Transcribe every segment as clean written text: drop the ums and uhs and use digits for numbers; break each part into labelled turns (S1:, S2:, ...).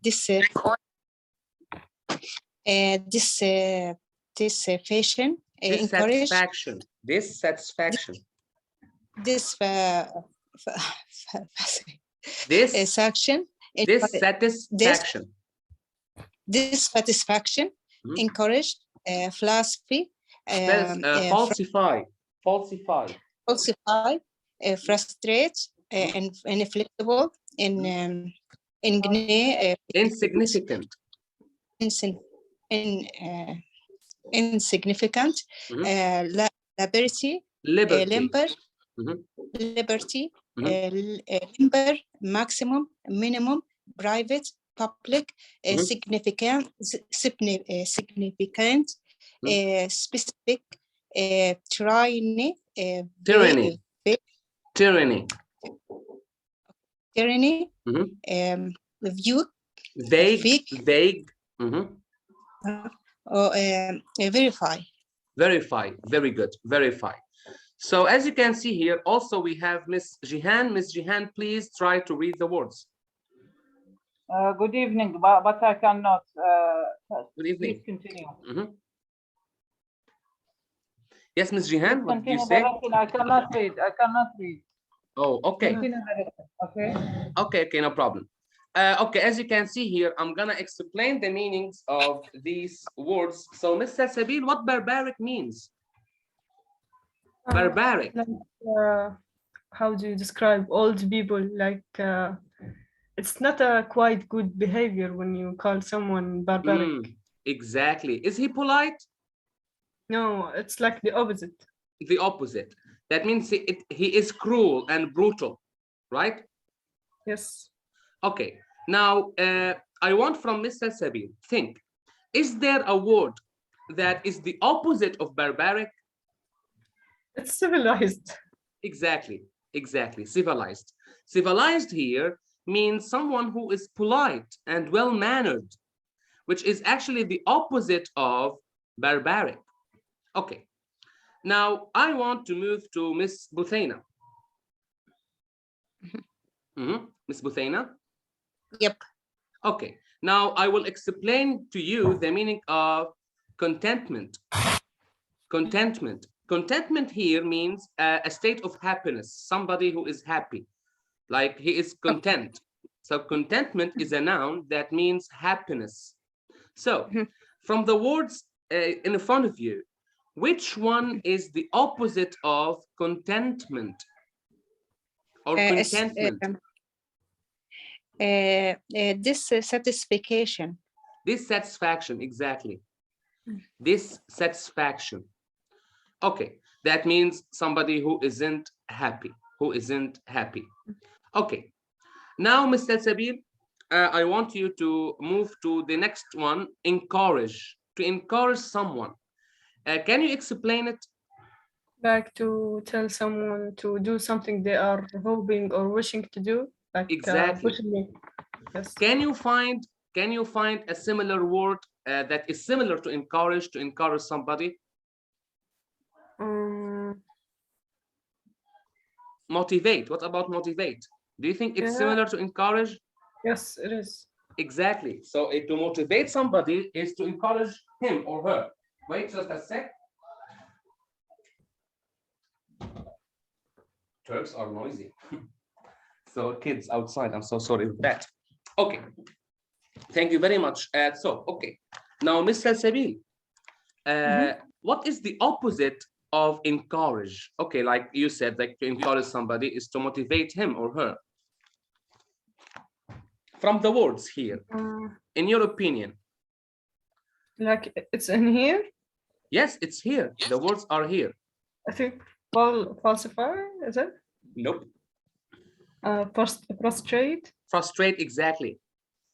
S1: dissatisfaction,
S2: dissatisfaction, dissatisfaction,
S1: dissatisfaction, encourage, philosophy,
S2: falsify,
S1: frustrate, inflexible,
S2: insignificant,
S1: insignificant, liberty, limber, maximum, minimum, private, public, significant, specific, tyranny, view,
S2: vague, verify, very good, verify. So as you can see here, also we have Miss Jihan. Miss Jihan, please try to read the words.
S3: Good evening, but I cannot.
S2: Good evening.
S3: Please continue.
S2: Yes, Miss Jihan, what did you say?
S3: I cannot read.
S2: Oh, okay.
S3: Okay.
S2: Okay, no problem. Okay, as you can see here, I'm gonna explain the meanings of these words. So, Mr. Sabil, what barbaric means? Barbaric.
S4: How do you describe old people? Like, it's not a quite good behavior when you call someone barbaric.
S2: Exactly. Is he polite?
S4: No, it's like the opposite.
S2: The opposite. That means he is cruel and brutal, right?
S4: Yes.
S2: Okay. Now, I want from Mr. Sabil, think, is there a word that is the opposite of barbaric?
S4: It's civilized.
S2: Exactly, civilized. Civilized here means someone who is polite and well-mannered, which is actually the opposite of barbaric. Okay. Now, I want to move to Miss Buthaina. Miss Buthaina?
S1: Yep.
S2: Okay. Now, I will explain to you the meaning of contentment. Contentment here means a state of happiness, somebody who is happy, like he is content. So contentment is a noun that means happiness. So from the words in front of you, which one is the opposite of contentment or contentment?
S1: Dissatisfaction.
S2: Dissatisfaction, exactly. Dissatisfaction. Okay, that means somebody who isn't happy, Okay, now, Mr. Sabil, I want you to move to the next one, encourage, to encourage someone. Can you explain it?
S4: Like to tell someone to do something they are hoping or wishing to do. Like,
S2: exactly.
S4: Yes.
S2: Can you find a similar word that is similar to encourage somebody? Motivate. What about motivate? Do you think it's similar to encourage?
S4: Yes, it is.
S2: Exactly. So to motivate somebody is to encourage him or her. Wait just a sec. Turks are noisy. So kids outside, I'm so sorry for that. Okay. Thank you very much. Okay. Now, Mr. Sabil, what is the opposite of encourage? Okay, like you said, like to encourage somebody is to motivate him or her. From the words here, in your opinion.
S4: Like it's in here?
S2: Yes, it's here. The words are here.
S4: I think falsify, is it?
S2: Nope.
S4: Frustrate?
S2: Frustrate, exactly.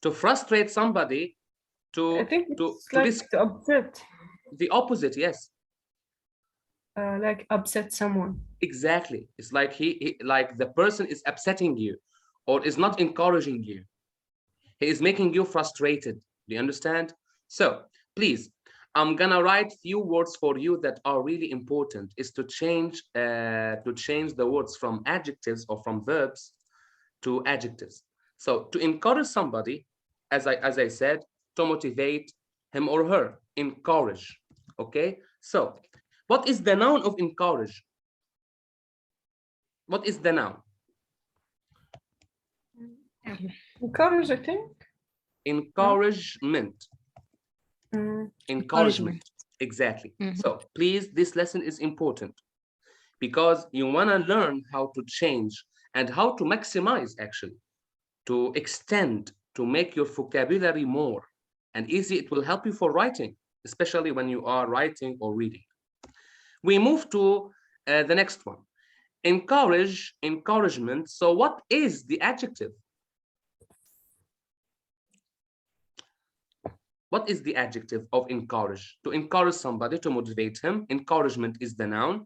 S2: To frustrate somebody,
S4: I think it's to upset.
S2: The opposite, yes.
S4: Like upset someone.
S2: Exactly. It's like like the person is upsetting you or is not encouraging you. He is making you frustrated. Do you understand? So please, I'm gonna write few words for you that are really important, is to change the words from adjectives or from verbs to adjectives. So to encourage somebody, as I said, to motivate him or her. Encourage. Okay. So, what is the noun of encourage? What is the noun?
S4: Encourage, I think.
S2: Encouragement. Encouragement. Exactly.
S1: Mhm.
S2: So please, this lesson is important because you want to learn how to change and how to maximize, actually, to extend, to make your vocabulary more and easy. It will help you for writing, especially when you are writing or reading. We move to the next one. Encourage, encouragement. So what is the adjective? What is the adjective of encourage? To encourage somebody, to motivate him. Encouragement is the noun.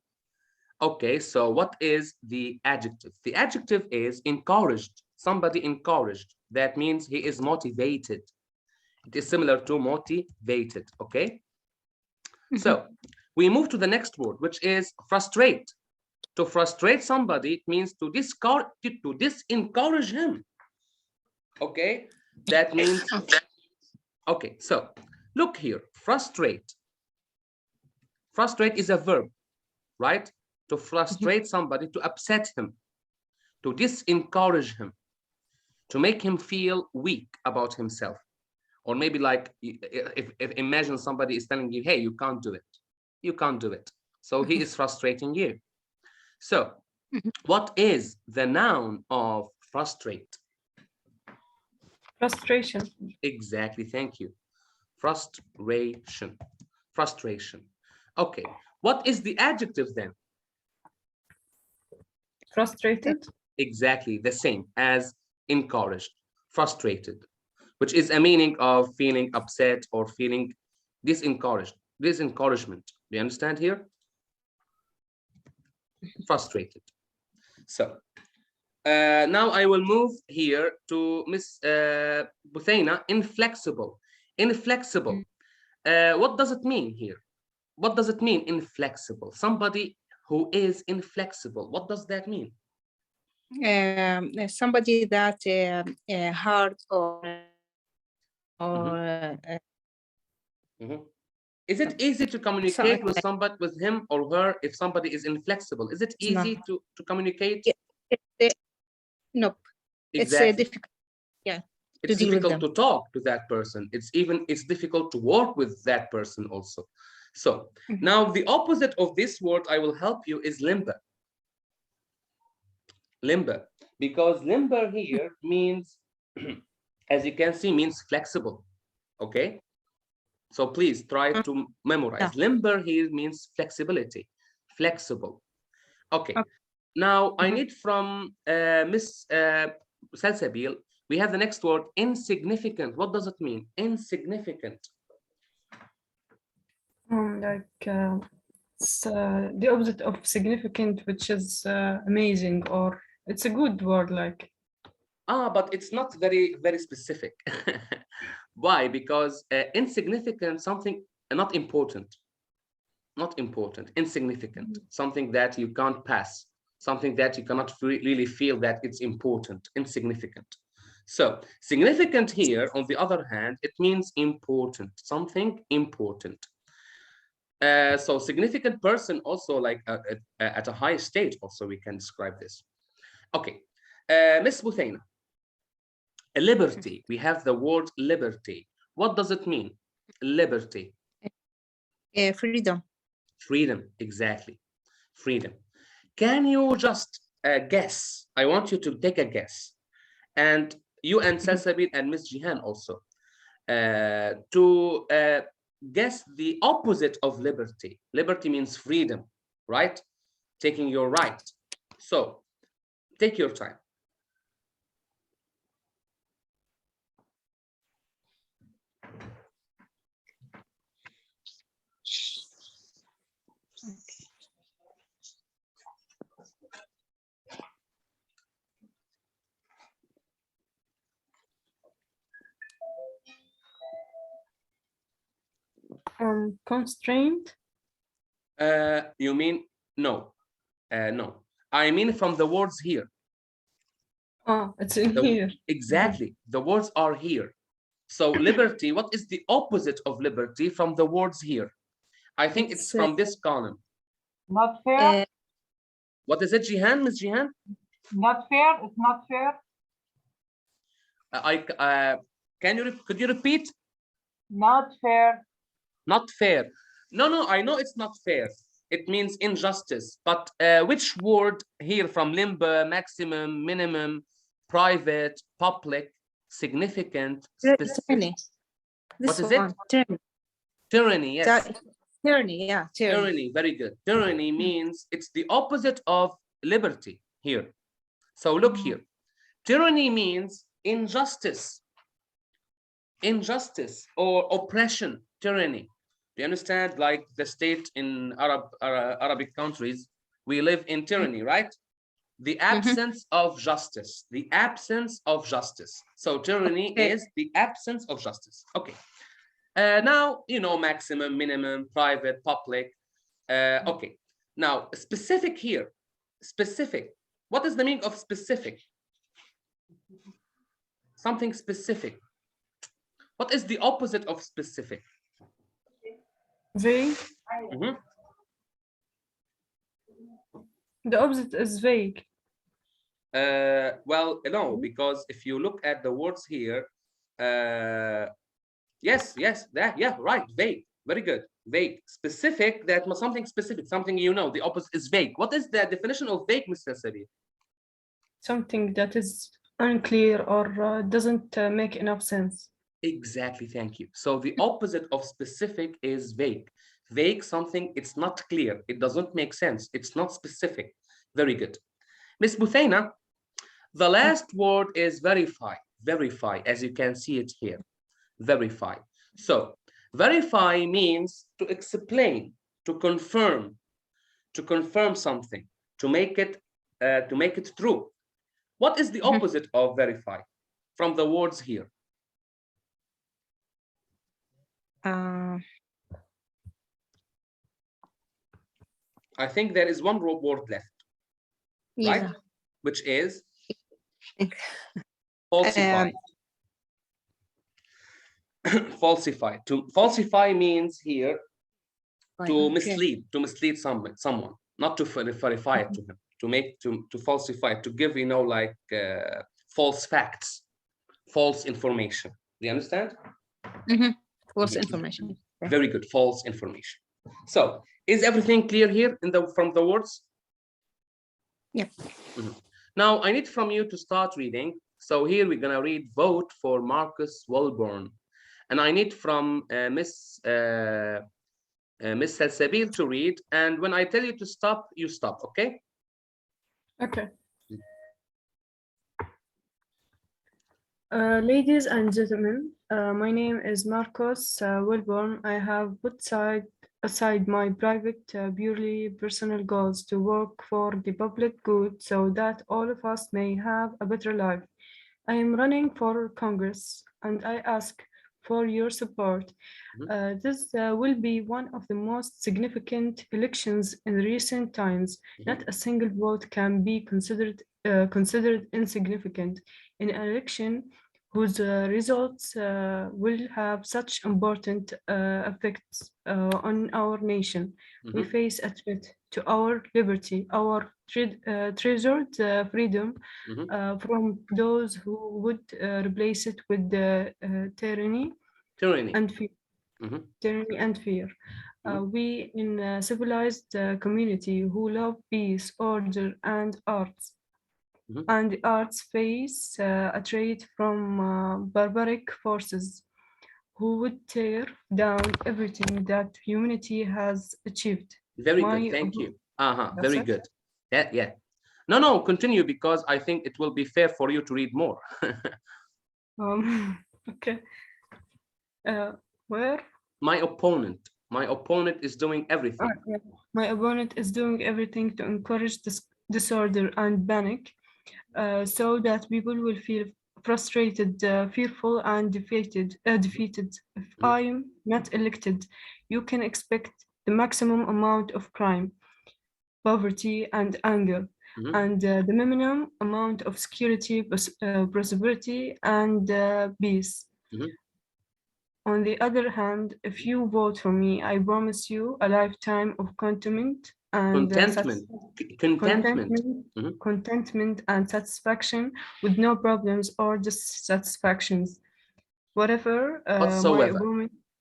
S2: Okay, so what is the adjective? The adjective is encouraged. Somebody encouraged. That means he is motivated. It is similar to motivated, okay? So we move to the next word, which is frustrate. To frustrate somebody, it means to disencourage him. Okay, that means, okay, so look here, frustrate. Frustrate is a verb, right? To frustrate somebody, to upset him, to disencourage him, to make him feel weak about himself. Or maybe like, if imagine somebody is telling you, hey, you can't do it. You can't do it. So he is frustrating you. So what is the noun of frustrate?
S4: Frustration.
S2: Exactly, thank you. Frustration. Frustration. Okay, what is the adjective then?
S4: Frustrated.
S2: Exactly the same as encouraged. Frustrated, which is a meaning of feeling upset or feeling disencouraged. Disencouragement. Do you understand here? Frustrated. So now I will move here to Miss Buthaina. Inflexible. Inflexible. What does it mean here? What does it mean, inflexible? Somebody who is inflexible. What does that mean?
S1: Somebody that hard or
S2: Is it easy to communicate with somebody, with him or her, if somebody is inflexible? Is it easy to communicate?
S1: Nope.
S2: Exactly.
S1: It's difficult. Yeah.
S2: It's
S1: to deal with
S2: difficult
S1: them.
S2: to talk to that person. It's difficult to work with that person also. So now the opposite of this word I will help you is limber. Limber, because limber here means, as you can see, means flexible. Okay, so please try to memorize. Limber here means flexibility, flexible. Okay, now I need from Miss Salsabil, we have the next word, insignificant. What does it mean, insignificant?
S4: It's the opposite of significant, which is amazing, or it's a good word, like.
S2: But it's not very, very specific. Why? Because insignificant, something not important. Not important, insignificant, something that you can't pass, something that you cannot really feel that it's important, insignificant. So significant here, on the other hand, it means important, something important. So significant person also, like at a high state also, we can describe this. Okay, Miss Buthaina, liberty. We have the word liberty. What does it mean? Liberty.
S1: Freedom.
S2: Freedom, exactly. Freedom. Can you just guess? I want you to take a guess. And you and Salsabil and Miss Jihan also. To guess the opposite of liberty. Liberty means freedom, right? Taking your right. So take your time.
S4: Constraint.
S2: You mean no? No. I mean from the words here.
S4: Oh, it's in here.
S2: Exactly. The words are here. So liberty, what is the opposite of liberty from the words here? I think it's from this column.
S3: Not fair.
S2: What is it, Jihan, Ms. Jihan?
S3: Not fair. It's not fair.
S2: Could you repeat?
S3: Not fair.
S2: Not fair. No, I know it's not fair. It means injustice. But which word here from limber, maximum, minimum, private, public, significant, specific?
S1: Tyranny.
S2: What is it?
S1: Tyranny.
S2: Tyranny, yes.
S1: Tyranny, yeah.
S2: Tyranny, very good. Tyranny means it's the opposite of liberty here. So look here. Tyranny means injustice. Injustice or oppression, tyranny. Do you understand? Like the state in Arabic countries, we live in tyranny, right? The absence of justice. The absence of justice. So tyranny is the absence of justice. Okay. Now, you know, maximum, minimum, private, public. Okay. Now, specific here. Specific. What is the meaning of specific? Something specific. What is the opposite of specific?
S4: Vague. The opposite is vague.
S2: Well, no, because if you look at the words here, yes, right, vague, very good, vague. Specific, that was something specific, something you know, the opposite is vague. What is the definition of vague, Mr. Sabir?
S4: Something that is unclear or doesn't make enough sense.
S2: Exactly, thank you. So the opposite of specific is vague. Vague, something, it's not clear, it doesn't make sense, it's not specific. Very good. Ms. Buthaina, the last word is verify. Verify, as you can see it here. Verify. So verify means to explain, to confirm something, to make it true. What is the opposite of verify from the words here? I think there is one word left, right?
S1: Yeah.
S2: Which is falsify. Falsify. To falsify means here to mislead, someone, not to verify it to him, to falsify, to give, you know, like false facts, false information. Do you understand?
S1: False information.
S2: Very good, false information. So is everything clear here from the words?
S1: Yep.
S2: Now I need from you to start reading. So here we're gonna read vote for Marcus Wilborn, and I need from Miss Salsabil to read, and when I tell you to stop, you stop, okay?
S4: Okay. Ladies and gentlemen, my name is Marcus Wilborn. I have put aside my private, purely personal goals to work for the public good so that all of us may have a better life. I am running for Congress and I ask for your support. This will be one of the most significant elections in recent times. Not a single vote can be considered insignificant in an election whose results will have such important effects on our nation. We face a threat to our liberty, our treasured freedom from those who would replace it with tyranny and fear. Tyranny and fear. We in a civilized community who love peace, order, and arts. And the arts face a threat from barbaric forces who would tear down everything that humanity has achieved.
S2: Very good, thank you. Very good. Yeah. No, continue, because I think it will be fair for you to read more.
S4: Okay. Where?
S2: My opponent is doing everything.
S4: Yeah. My opponent is doing everything to encourage disorder and panic, so that people will feel frustrated, fearful, and defeated. If I am not elected, you can expect the maximum amount of crime, poverty, and anger, and the minimum amount of security, prosperity, and peace. On the other hand, if you vote for me, I promise you a lifetime of contentment and contentment and satisfaction with no problems or dissatisfactions. Whatever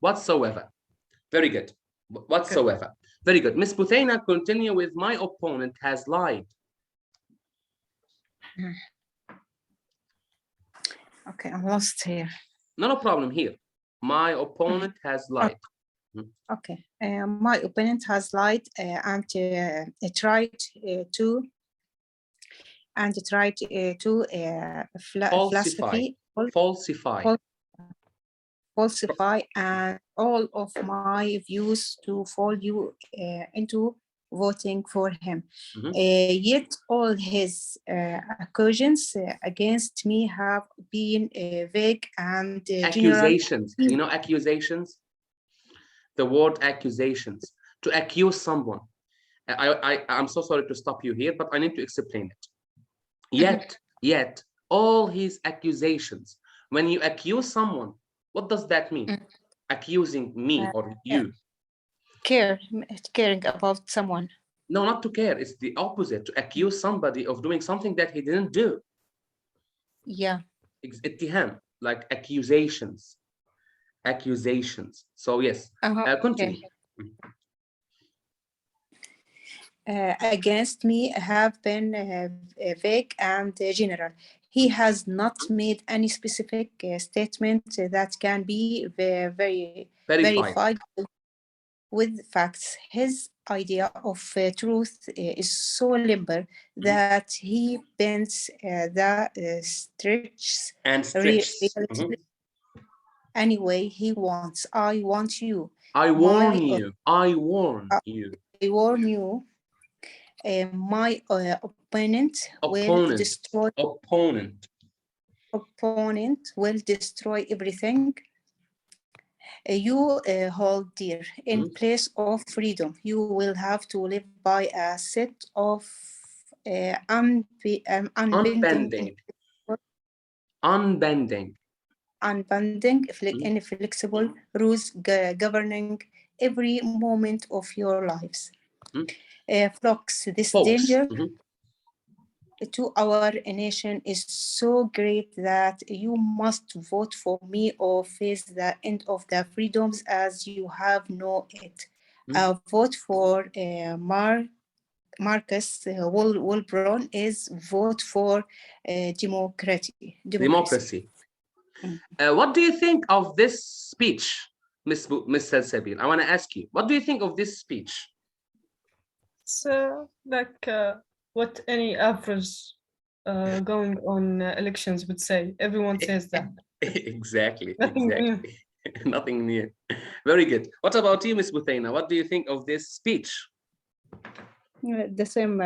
S2: whatsoever. Very good. Whatsoever. Very good. Miss Buthena, continue with my opponent has lied.
S1: Okay, I'm lost here.
S2: No problem here. My opponent has lied.
S1: Okay, my opponent has lied and tried to falsify and all of my views to fool you into voting for him. Yet all his accusations against me have been vague and
S2: accusations. You know accusations? The word accusations. To accuse someone. I'm so sorry to stop you here, but I need to explain it. Yet all his accusations. When you accuse someone, what does that mean? Accusing me or you?
S1: Caring about someone.
S2: No, not to care. It's the opposite. To accuse somebody of doing something that he didn't do.
S1: Yeah.
S2: Ittiham, like accusations. Accusations. So yes, continue.
S1: Against me have been vague and general. He has not made any specific statement that can be verified with facts. His idea of truth is so limber that he bends the stretches any way he wants. I want you.
S2: I warn you. I warn you.
S1: I warn you. My opponent will destroy. Opponent will destroy everything you hold dear. In place of freedom, you will have to live by a set of unbending, inflexible rules governing every moment of your lives. Folks, this danger to our nation is so great that you must vote for me or face the end of the freedoms as you have known it. Vote for Marcus Wilborn is vote for democracy.
S2: What do you think of this speech, Miss Salsabil? I want to ask you, what do you think of this speech?
S4: So, like what any average going on elections would say. Everyone says that.
S2: Exactly. Nothing new. Very good. What about you, Miss Buthena? What do you think of this speech?
S1: The same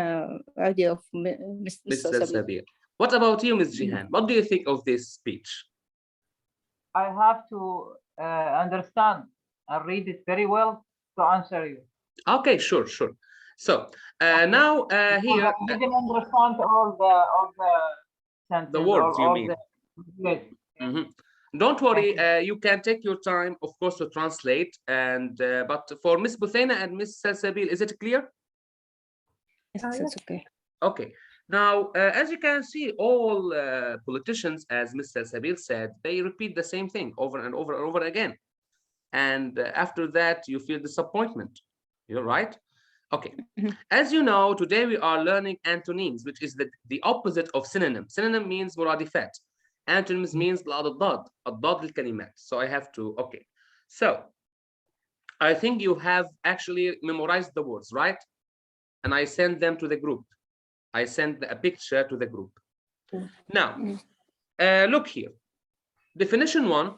S1: idea of Ms.
S2: Salsabil. What about you, Ms. Jihan? What do you think of this speech?
S3: I have to understand and read it very well to answer you.
S2: Okay, sure. So now here
S3: I didn't understand all the sentences.
S2: The words you mean. Don't worry, you can take your time, of course, to translate. And but for Miss Buthena and Miss Salsabil, is it clear?
S1: Yes, it's okay.
S2: Okay. Now, as you can see, all politicians, as Miss Salsabil said, they repeat the same thing over and over and over again. And after that, you feel disappointment. You're right? Okay. As you know, today we are learning antonyms, which is the opposite of synonym. Synonym means muradifat. Antonyms means الضاد الكلمات. So I have to, okay. So I think you have actually memorized the words, right? And I send them to the group. I send a picture to the group. Now, look here. Definition one,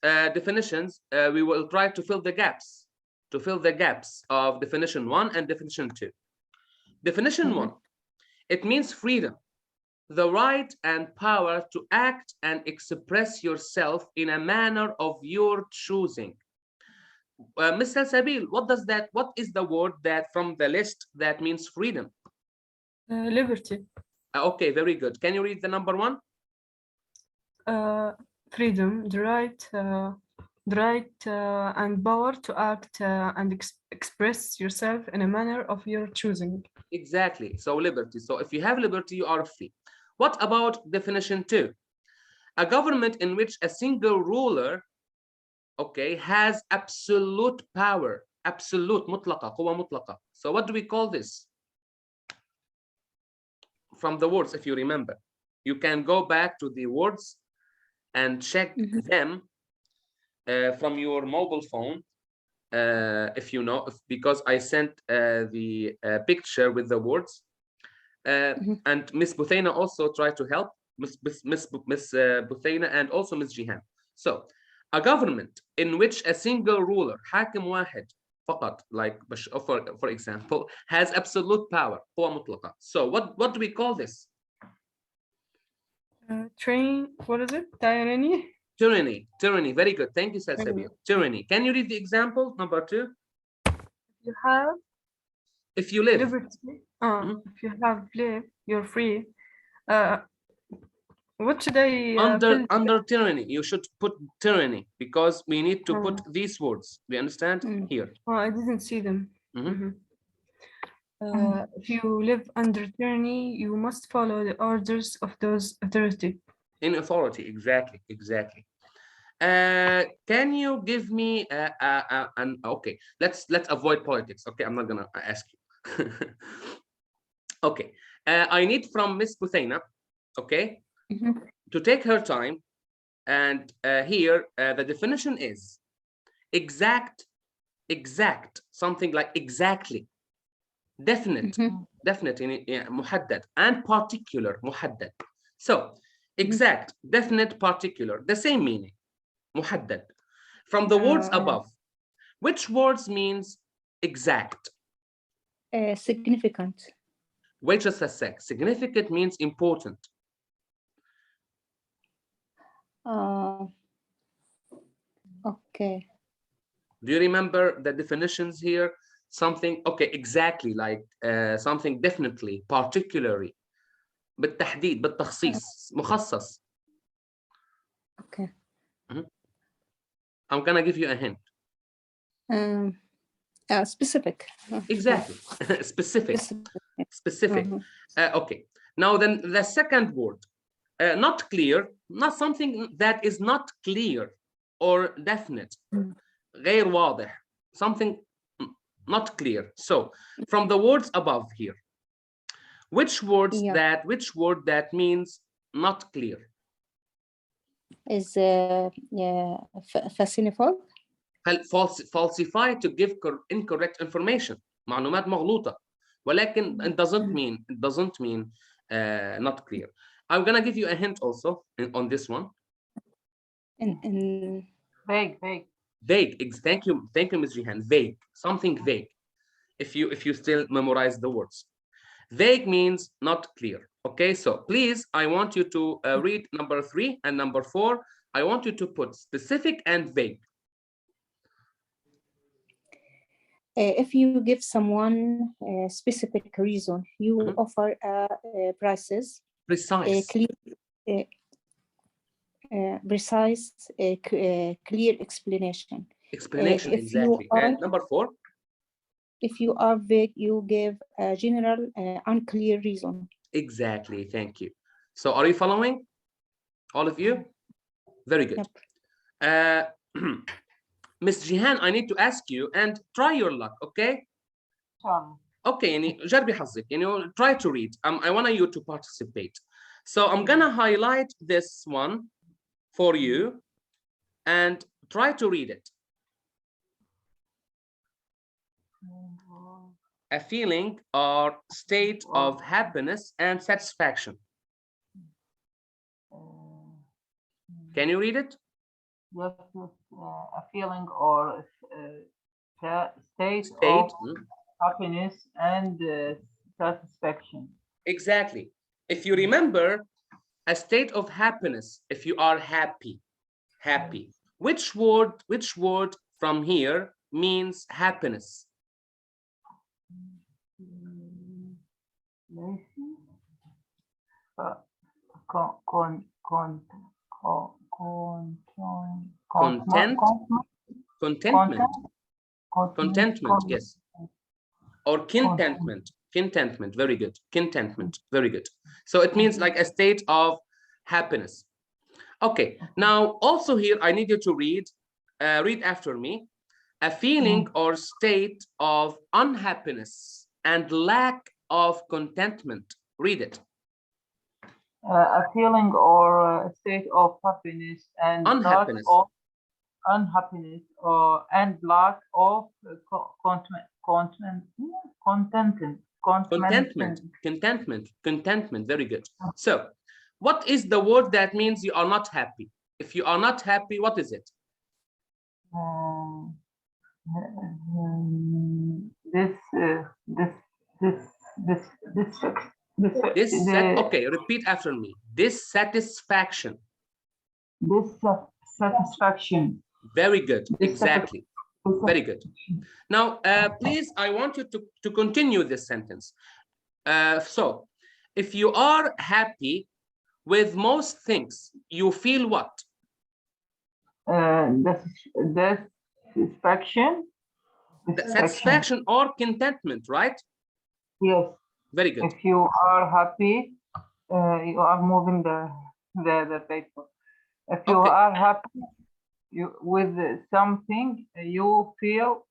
S2: definitions, we will try to fill the gaps. To fill the gaps of definition one and definition two. Definition one, it means freedom, the right and power to act and express yourself in a manner of your choosing. Ms. Salsabil, what is the word that from the list that means freedom?
S4: Liberty.
S2: Okay, very good. Can you read the number one?
S4: Freedom, the right the right and power to act and express yourself in a manner of your choosing.
S2: Exactly. So liberty. So if you have liberty, you are free. What about definition 2? A government in which a single ruler, okay, has absolute power. Absolute, مطلقة, قوة مطلقة. So what do we call this? From the words, if you remember, you can go back to the words and check them from your mobile phone, if you know, because I sent the picture with the words, and Miss Buthaina also tried to help, Miss Buthaina and also Miss Jihan. So a government in which a single ruler, حاكم واحد فقط, like for example, has absolute power, قوة مطلقة. So what do we call this?
S4: What is it? Tyranny?
S2: Tyranny. Very good. Thank you, Salsabil. Tyranny. Can you read the example, number 2?
S4: You have
S2: if you live.
S4: Liberty. If you have live, you're free. What should I
S2: under tyranny? You should put tyranny because we need to put these words. We understand here.
S4: Oh, I didn't see them. If you live under tyranny, you must follow the orders of those authority.
S2: In authority, exactly, exactly. Can you give me an okay? Let's avoid politics. Okay, I'm not gonna ask you. Okay, I need from Miss Buthaina, okay, to take her time, and here the definition is exact, something like exactly, definite, محدد, and particular, محدد. So exact, definite, particular, the same meaning, محدد. From the words above, which words means exact?
S1: Significant.
S2: Wait just a sec. Significant means important.
S1: Okay.
S2: Do you remember the definitions here? Something, okay, exactly, like something definitely, particularly, بالتحديد, بالتخصيص, مخصص.
S1: Okay.
S2: I'm gonna give you a hint.
S1: Specific.
S2: Exactly. Specific. Okay. Now then, the second word, not clear, not something that is not clear or definite. غير واضح, something not clear. So from the words above here, which word that means not clear?
S1: Is falsified.
S2: Falsify to give incorrect information. معلومات مغلوطة. ولكن it doesn't mean not clear. I'm gonna give you a hint also on this one.
S3: Vague.
S2: Thank you, Ms. Jihan. Vague, something vague. If you still memorize the words, vague means not clear. Okay, so please, I want you to read number 3 and number 4. I want you to put specific and vague.
S1: If you give someone a specific reason, you offer prices.
S2: Precise.
S1: Precise, clear explanation.
S2: Exactly. And number 4.
S1: If you are vague, you give a general, unclear reason.
S2: Exactly. Thank you. So are you following? All of you? Very good. Yep. Miss Jihan, I need to ask you and try your luck, okay? Okay, يعني جربي حظك, try to read. I want you to participate. So I'm gonna highlight this one for you and try to read it. A feeling or state of happiness and satisfaction. Can you read it?
S3: Yes, a feeling or state of happiness and satisfaction.
S2: Exactly. If you remember, a state of happiness, if you are happy, which word from here means happiness? Contentment, yes. Or contentment. Very good. Contentment, very good. So it means like a state of happiness. Okay, now also here I need you to read after me. A feeling or state of unhappiness and lack of contentment. Read it.
S3: A feeling or a state of happiness and
S2: Unhappiness.
S3: lack of unhappiness and lack of
S2: contentment. Very good. So what is the word that means you are not happy? If you are not happy, what is it? Okay, repeat after me. Dissatisfaction.
S3: Dissatisfaction.
S2: Very good. Exactly. Very good. Now, please, I want you to continue this sentence. So, if you are happy with most things, you feel what? Satisfaction or contentment, right?
S3: Yes.
S2: Very good.
S3: If you are happy, you are moving the paper. If you are happy with something, you feel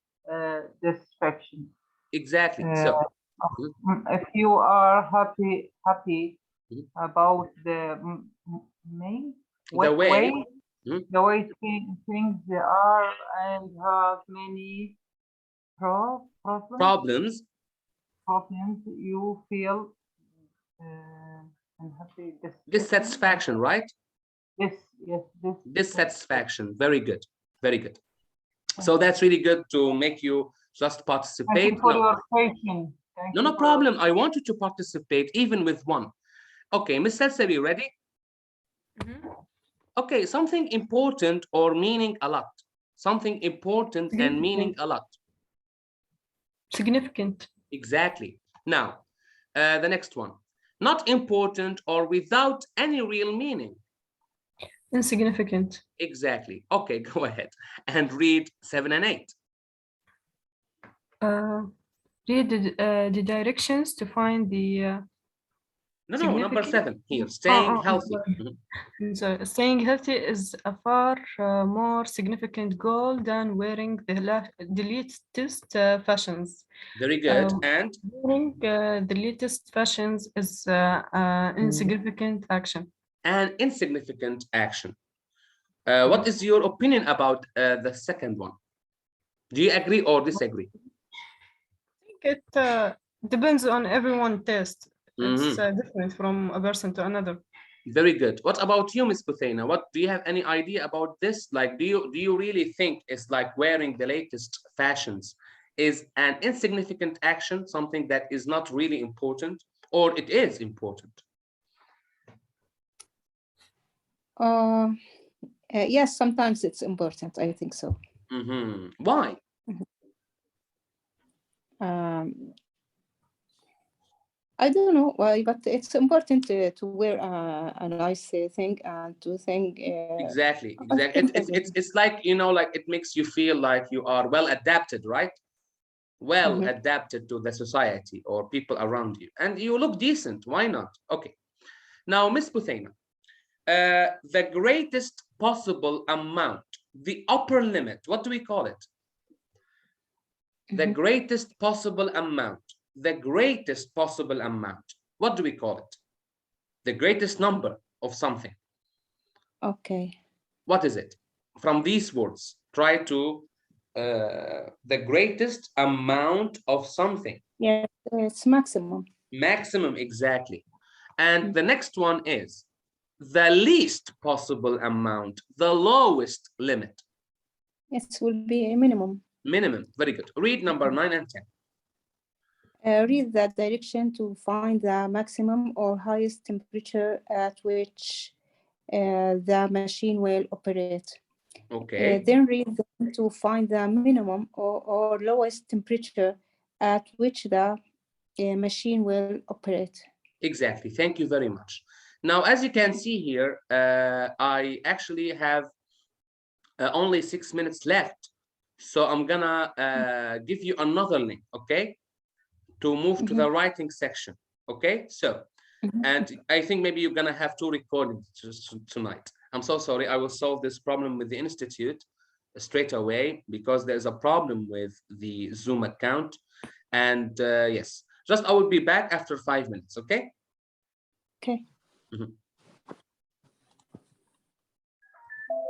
S3: satisfaction.
S2: Exactly. So
S3: if you are happy about the way things are and have many problems, you feel unhappy.
S2: Dissatisfaction, right?
S3: Yes.
S2: Dissatisfaction. Very good. Very good. So that's really good to make you just participate.
S3: Thank you for your patience.
S2: No problem. I want you to participate even with one. Okay, Ms. Selsabi, ready? Okay, something important or meaning a lot. Something important and meaning a lot.
S4: Significant.
S2: Exactly. Now, the next one. Not important or without any real meaning.
S4: Insignificant.
S2: Exactly. Okay, go ahead and read 7 and 8.
S4: Read the directions to find the
S2: No, number 7 here. Staying healthy.
S4: So staying healthy is a far more significant goal than wearing the latest fashions.
S2: Very good. And
S4: wearing the latest fashions is an insignificant action. An
S2: insignificant action. What is your opinion about the second one? Do you agree or disagree?
S4: I think it depends on everyone's taste. It's different from a person to another.
S2: Very good. What about you, Ms. Buthena? What do you have any idea about this? Like, do you really think it's like wearing the latest fashions is an insignificant action, something that is not really important, or it is important?
S1: Yes, sometimes it's important. I think so.
S2: Why?
S1: I don't know why, but it's important to wear a nice thing and to think.
S2: Exactly. It's like, you know, like it makes you feel like you are well adapted, right? Well adapted to the society or people around you, and you look decent. Why not? Okay. Now, Ms. Buthena, the greatest possible amount, the upper limit, what do we call it? The greatest possible amount. The greatest possible amount. What do we call it? The greatest number of something.
S1: Okay.
S2: What is it? From these words, try to the greatest amount of something.
S1: Yeah, it's maximum.
S2: Maximum, exactly. And the next one is the least possible amount, the lowest limit.
S1: It will be a minimum.
S2: Minimum, very good. Read number 9 and 10.
S1: Read the direction to find the maximum or highest temperature at which the machine will operate.
S2: Okay.
S1: Then read them to find the minimum or lowest temperature at which the machine will operate.
S2: Exactly. Thank you very much. Now, as you can see here, I actually have only 6 minutes left. So I'm gonna give you another link, okay? To move to the writing section, okay? So, and I think maybe you're gonna have 2 recordings tonight. I'm so sorry, I will solve this problem with the Institute straight away because there's a problem with the Zoom account. And yes, just I will be back after 5 minutes, okay?
S1: Okay.